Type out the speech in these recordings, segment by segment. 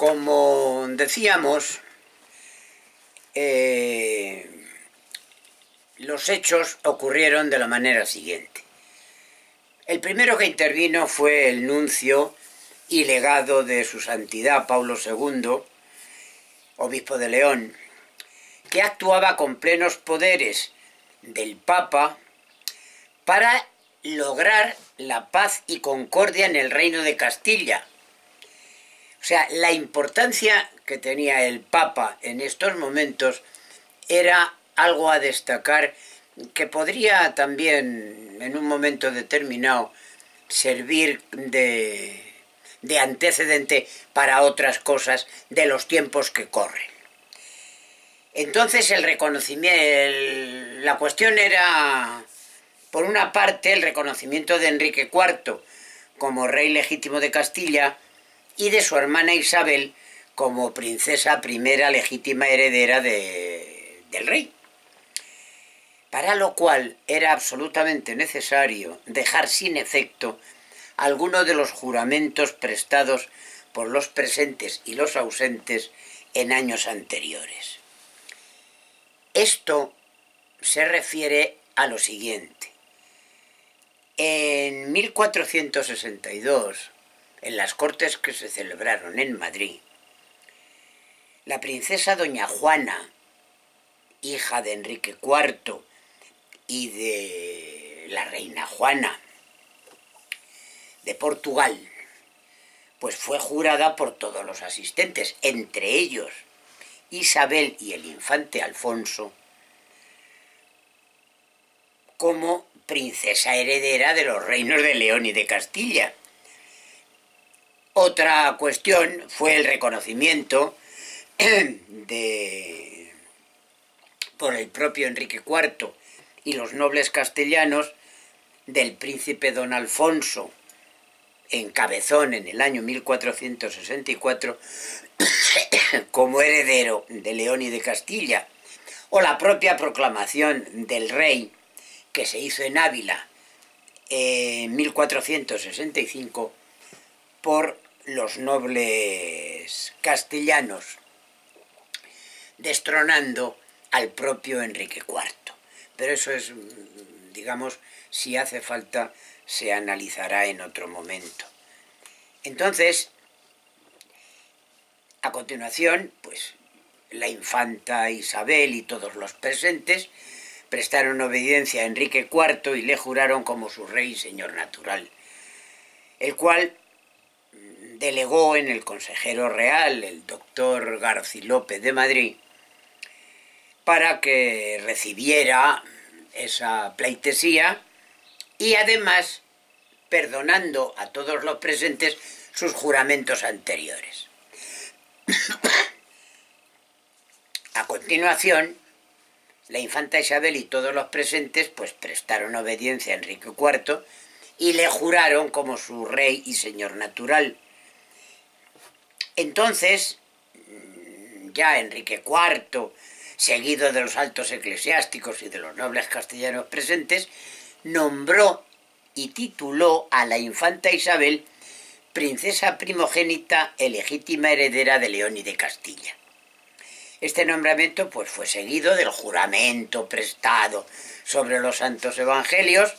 Como decíamos, los hechos ocurrieron de la manera siguiente. El primero que intervino fue el nuncio y legado de su santidad Pablo II, obispo de León, que actuaba con plenos poderes del Papa para lograr la paz y concordia en el Reino de Castilla. O sea, la importancia que tenía el Papa en estos momentos era algo a destacar, que podría también en un momento determinado servir de antecedente para otras cosas de los tiempos que corren. Entonces el reconocimiento, la cuestión era, por una parte, el reconocimiento de Enrique IV como rey legítimo de Castilla y de su hermana Isabel como princesa primera legítima heredera del rey. Para lo cual era absolutamente necesario dejar sin efecto alguno de los juramentos prestados por los presentes y los ausentes en años anteriores. Esto se refiere a lo siguiente. En 1462, en las Cortes que se celebraron en Madrid, la princesa doña Juana, hija de Enrique IV y de la reina Juana de Portugal, pues fue jurada por todos los asistentes, entre ellos Isabel y el infante Alfonso, como princesa heredera de los reinos de León y de Castilla. Otra cuestión fue el reconocimiento por el propio Enrique IV y los nobles castellanos del príncipe don Alfonso en Cabezón en el año 1464 como heredero de León y de Castilla, o la propia proclamación del rey que se hizo en Ávila en 1465 por los nobles castellanos, destronando al propio Enrique IV. Pero eso es, digamos, si hace falta, se analizará en otro momento. Entonces, a continuación, pues la infanta Isabel y todos los presentes prestaron obediencia a Enrique IV y le juraron como su rey y señor natural, el cual delegó en el consejero real, el doctor Garcilope de Madrid, para que recibiera esa pleitesía y además perdonando a todos los presentes sus juramentos anteriores. A continuación, la infanta Isabel y todos los presentes pues prestaron obediencia a Enrique IV y le juraron como su rey y señor natural. Entonces, ya Enrique IV, seguido de los altos eclesiásticos y de los nobles castellanos presentes, nombró y tituló a la infanta Isabel princesa primogénita e legítima heredera de León y de Castilla. Este nombramiento pues fue seguido del juramento prestado sobre los santos evangelios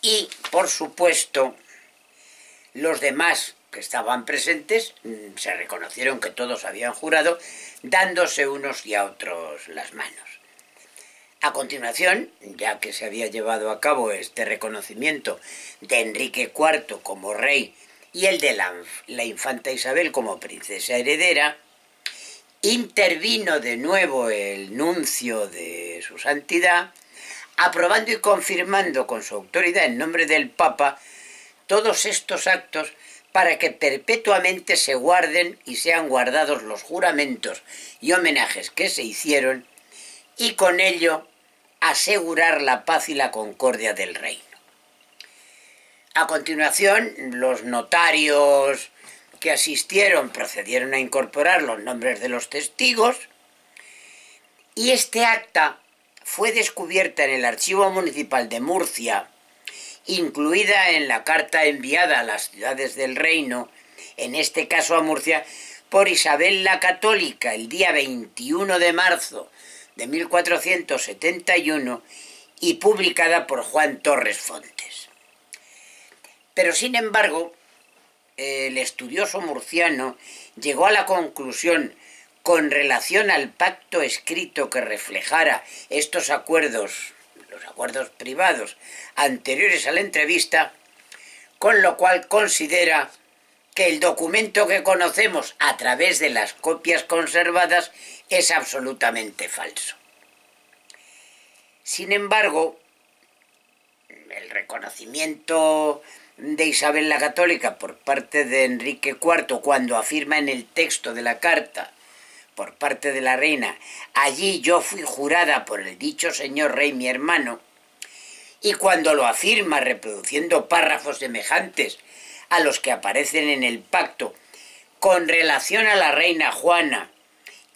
y, por supuesto, los demás que estaban presentes se reconocieron que todos habían jurado, dándose unos y a otros las manos. A continuación, ya que se había llevado a cabo este reconocimiento de Enrique IV como rey y el de la infanta Isabel como princesa heredera, intervino de nuevo el nuncio de su santidad, aprobando y confirmando con su autoridad en nombre del Papa todos estos actos para que perpetuamente se guarden y sean guardados los juramentos y homenajes que se hicieron, y con ello asegurar la paz y la concordia del reino. A continuación, los notarios que asistieron procedieron a incorporar los nombres de los testigos y este acta fue descubierta en el Archivo Municipal de Murcia, incluida en la carta enviada a las ciudades del reino en este caso a Murcia, por Isabel la Católica el día 21 de marzo de 1471 y publicada por Juan Torres Fontes. Pero sin embargo, el estudioso murciano llegó a la conclusión, con relación al pacto escrito que reflejara estos acuerdos, los acuerdos privados anteriores a la entrevista, con lo cual considera que el documento que conocemos a través de las copias conservadas es absolutamente falso. Sin embargo, el reconocimiento de Isabel la Católica por parte de Enrique IV, cuando afirma en el texto de la carta por parte de la reina: allí yo fui jurada por el dicho señor rey mi hermano, y cuando lo afirma reproduciendo párrafos semejantes a los que aparecen en el pacto con relación a la reina Juana,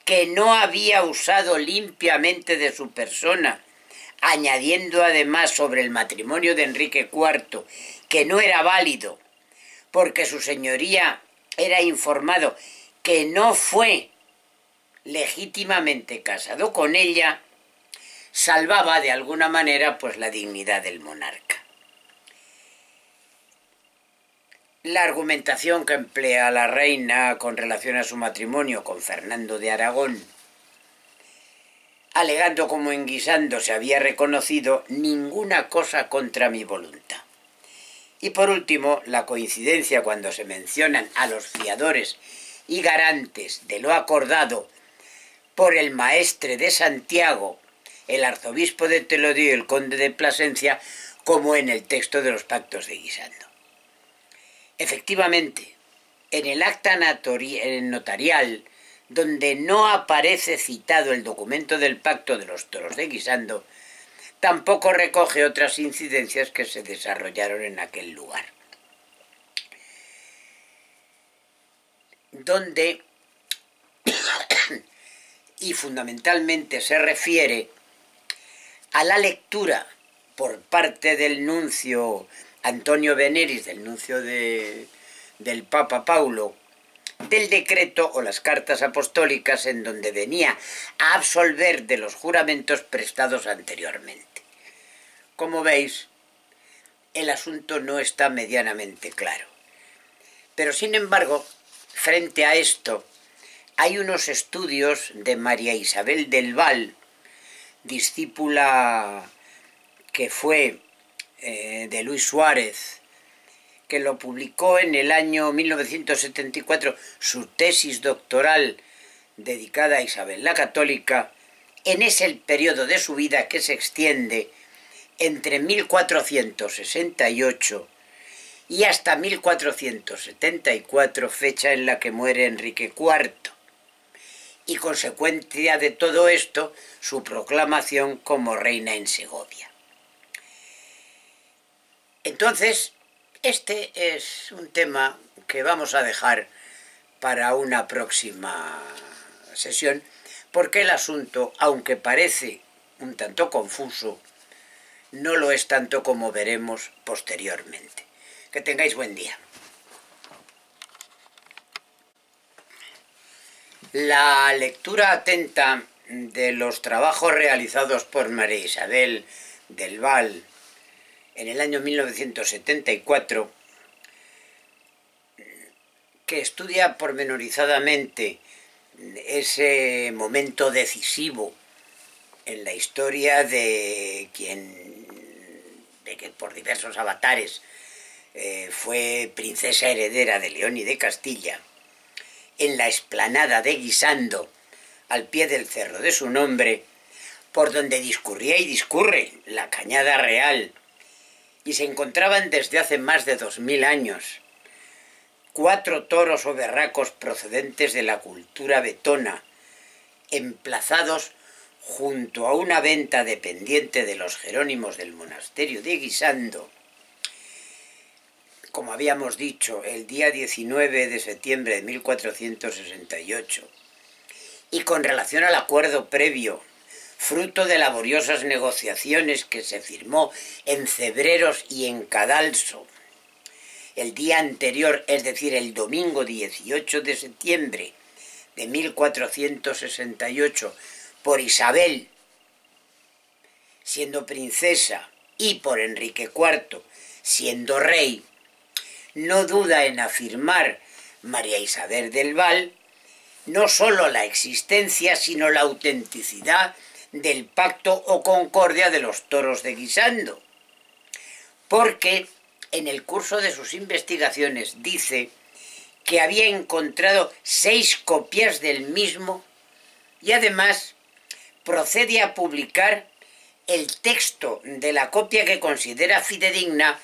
que no había usado limpiamente de su persona, añadiendo además sobre el matrimonio de Enrique IV que no era válido, porque su señoría era informado que no fue legítimamente casado con ella, salvaba de alguna manera pues la dignidad del monarca. La argumentación que emplea la reina con relación a su matrimonio con Fernando de Aragón, alegando como en Guisando se había reconocido ninguna cosa contra mi voluntad. Y por último, la coincidencia cuando se mencionan a los fiadores y garantes de lo acordado por el maestre de Santiago, el arzobispo de Telodio y el conde de Plasencia, como en el texto de los pactos de Guisando. Efectivamente, en el acta notarial, donde no aparece citado el documento del pacto de los toros de Guisando, tampoco recoge otras incidencias que se desarrollaron en aquel lugar, donde y fundamentalmente se refiere a la lectura por parte del nuncio Antonio Veneris, del nuncio del Papa Paulo, del decreto o las cartas apostólicas en donde venía a absolver de los juramentos prestados anteriormente. Como veis, el asunto no está medianamente claro. Pero sin embargo, frente a esto, hay unos estudios de María Isabel del Val, discípula que fue de Luis Suárez, que lo publicó en el año 1974, su tesis doctoral dedicada a Isabel la Católica, en ese periodo de su vida que se extiende entre 1468 y hasta 1474, fecha en la que muere Enrique IV, y consecuencia de todo esto, su proclamación como reina en Segovia. Entonces, este es un tema que vamos a dejar para una próxima sesión, porque el asunto, aunque parece un tanto confuso, no lo es tanto como veremos posteriormente. Que tengáis buen día. La lectura atenta de los trabajos realizados por María Isabel del Val en el año 1974, que estudia pormenorizadamente ese momento decisivo en la historia de que por diversos avatares fue princesa heredera de León y de Castilla, en la explanada de Guisando, al pie del cerro de su nombre, por donde discurría y discurre la Cañada Real, y se encontraban desde hace más de 2000 años 4 toros o berracos procedentes de la cultura vetona, emplazados junto a una venta dependiente de los Jerónimos del monasterio de Guisando, como habíamos dicho, el día 19 de septiembre de 1468, y con relación al acuerdo previo, fruto de laboriosas negociaciones que se firmó en Cebreros y en Cadalso, el día anterior, es decir, el domingo 18 de septiembre de 1468, por Isabel, siendo princesa, y por Enrique IV, siendo rey, no duda en afirmar María Isabel del Val no sólo la existencia, sino la autenticidad del pacto o concordia de los toros de Guisando, porque en el curso de sus investigaciones dice que había encontrado 6 copias del mismo y además procede a publicar el texto de la copia que considera fidedigna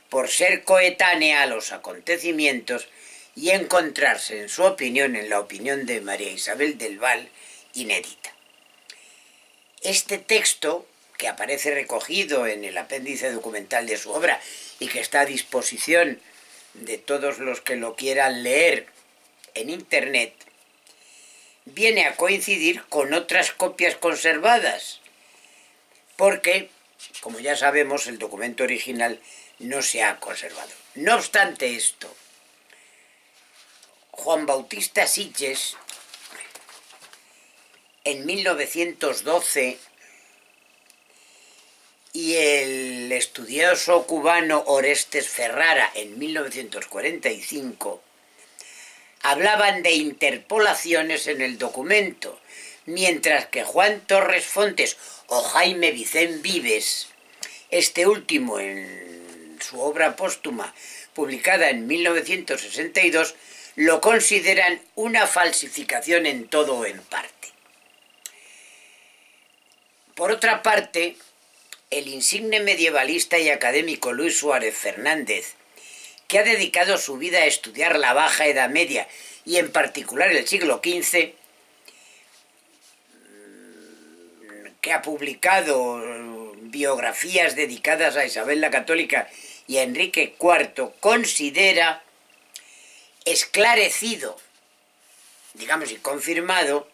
por ser coetánea a los acontecimientos y encontrarse, en su opinión, en la opinión de María Isabel del Val, inédita. Este texto, que aparece recogido en el apéndice documental de su obra y que está a disposición de todos los que lo quieran leer en Internet, viene a coincidir con otras copias conservadas, porque, como ya sabemos, el documento original no se ha conservado. No obstante esto, Juan Bautista Sitges, en 1912, y el estudioso cubano Orestes Ferrara, en 1945, hablaban de interpolaciones en el documento, mientras que Juan Torres Fontes o Jaime Vicent Vives, este último en su obra póstuma publicada en 1962, lo consideran una falsificación en todo o en parte. Por otra parte, el insigne medievalista y académico Luis Suárez Fernández, que ha dedicado su vida a estudiar la Baja Edad Media y en particular el siglo XV, que ha publicado biografías dedicadas a Isabel la Católica y a Enrique IV, considera esclarecido, digamos, y confirmado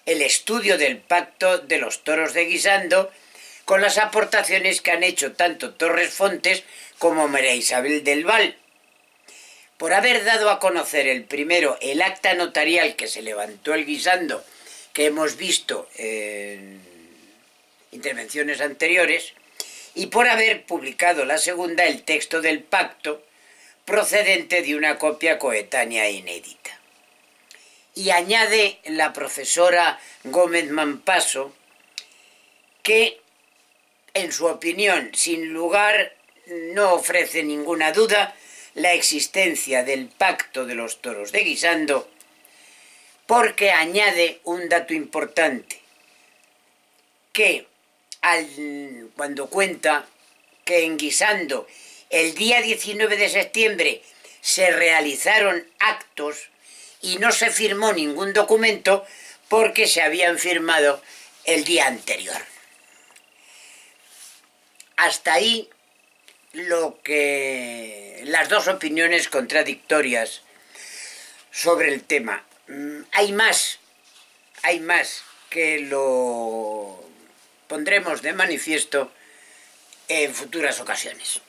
el estudio del pacto de los toros de Guisando con las aportaciones que han hecho tanto Torres Fontes como María Isabel del Val, por haber dado a conocer el primero el acta notarial que se levantó el Guisando, que hemos visto en intervenciones anteriores, y por haber publicado la segunda, el texto del pacto, procedente de una copia coetánea e inédita. Y añade la profesora Gómez Mampaso que, en su opinión, sin lugar, no ofrece ninguna duda la existencia del pacto de los toros de Guisando, porque añade un dato importante, que cuando cuenta que en Guisando el día 19 de septiembre se realizaron actos y no se firmó ningún documento porque se habían firmado el día anterior. Hasta ahí las dos opiniones contradictorias sobre el tema. Hay más que lo pondremos de manifiesto en futuras ocasiones.